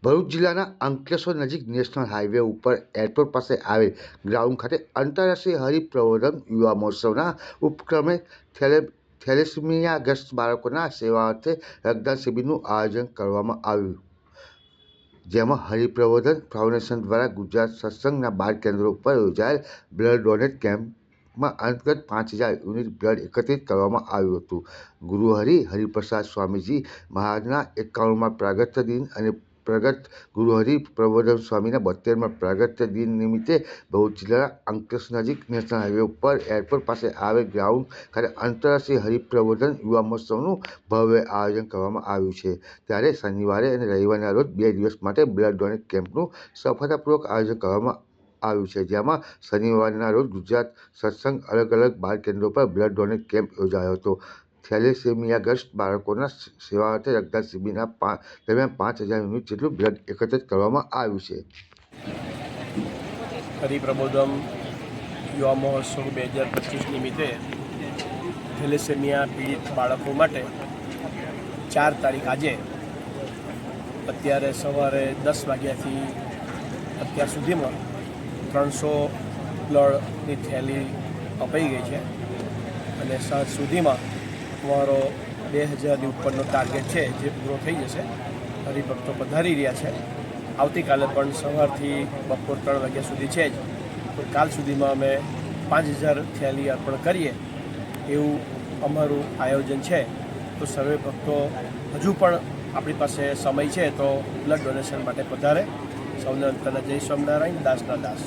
ભરૂચ જિલ્લાના અંકલેશ્વર નજીક national highway ઉપર એરપોર્ટ પાસે આવેલ ગ્રાઉન્ડ ખાતે આંતરરાષ્ટ્રીય હરિપ્રબોધન યુવા મહોત્સવના ઉપક્રમે થેલેસેમિયાગ્રસ્ત બાળકોના સેવાર્થે રક્તદાન શિબિરનું આયોજન કરવામાં આવ્યું, જેમાં હરિપ્રબોધન ફાઉન્ડેશન દ્વારા ગુજરાત સત્સંગના 12 કેન્દ્રો ઉપર યોજાયેલ બ્લડ ડોનેટ કેમ્પમાં અંતર્ગત 5000 યુનિટ બ્લડ એકત્રિત કરવામાં આવ્યું હતું। ગુરુ હરિપ્રસાદ સ્વામીજી મહારાજના 51માં પ્રાગટ્ય દિન અને પ્રગટ ગુરુ હરિપ્રબોધન સ્વામીના 72માં પ્રાગટ્ય દિન નિમિત્તે ભરૂચ જિલ્લાના અંકલેશ્વર નજીક નેશનલ હાઈવે ઉપર એરપોર્ટ પાસે આવેલ ગ્રાઉન્ડ ખાતે આંતરરાષ્ટ્રીય હરિપ્રબોધન યુવા મહોત્સવનું ભવ્ય આયોજન કરવામાં આવ્યું છે। ત્યારે શનિવારે અને રવિવારના રોજ 2 દિવસ માટે બ્લડ ડોનેટ કેમ્પનું સફળતાપૂર્વક આયોજન કરવામાં આવ્યું છે, જેમાં શનિવારના રોજ ગુજરાત સત્સંગ અલગ 12 કેન્દ્રો પર બ્લડ ડોનેટ કેમ્પ યોજાયો હતો। થેલેસેમિયાગ્રસ્ત બાળકોના સેવાર્થે રક્તદાન શિબિરના દરમિયાન 5000 યુનિટ જેટલું બ્લડ એકત્રિત કરવામાં આવ્યું છે। હરિપ્રબોધમ યુવા મહોત્સવ 2025 નિમિત્તે થેલેસેમિયા પીડિત બાળકો માટે 4 તારીખ આજે અત્યારે સવારે 10 વાગ્યાથી અત્યાર સુધીમાં 300 બ્લડની થેલી અપાઈ ગઈ છે અને સાંજ સુધીમાં અમારો 2000ની ઉપરનો ટાર્ગેટ છે જે પૂરો થઈ જશે। હરિભક્તો પધારી રહ્યા છે। આવતીકાલે પણ સવારથી બપોર 3 વાગ્યા સુધી છે જ, તો કાલ સુધીમાં અમે 5000 થેલી અર્પણ કરીએ એવું અમારું આયોજન છે। તો સર્વે ભક્તો હજુ પણ આપણી પાસે સમય છે તો બ્લડ ડોનેશન માટે પધારે। સૌને અંતરના જય સ્વામિનારાયણ, દાસના દાસ।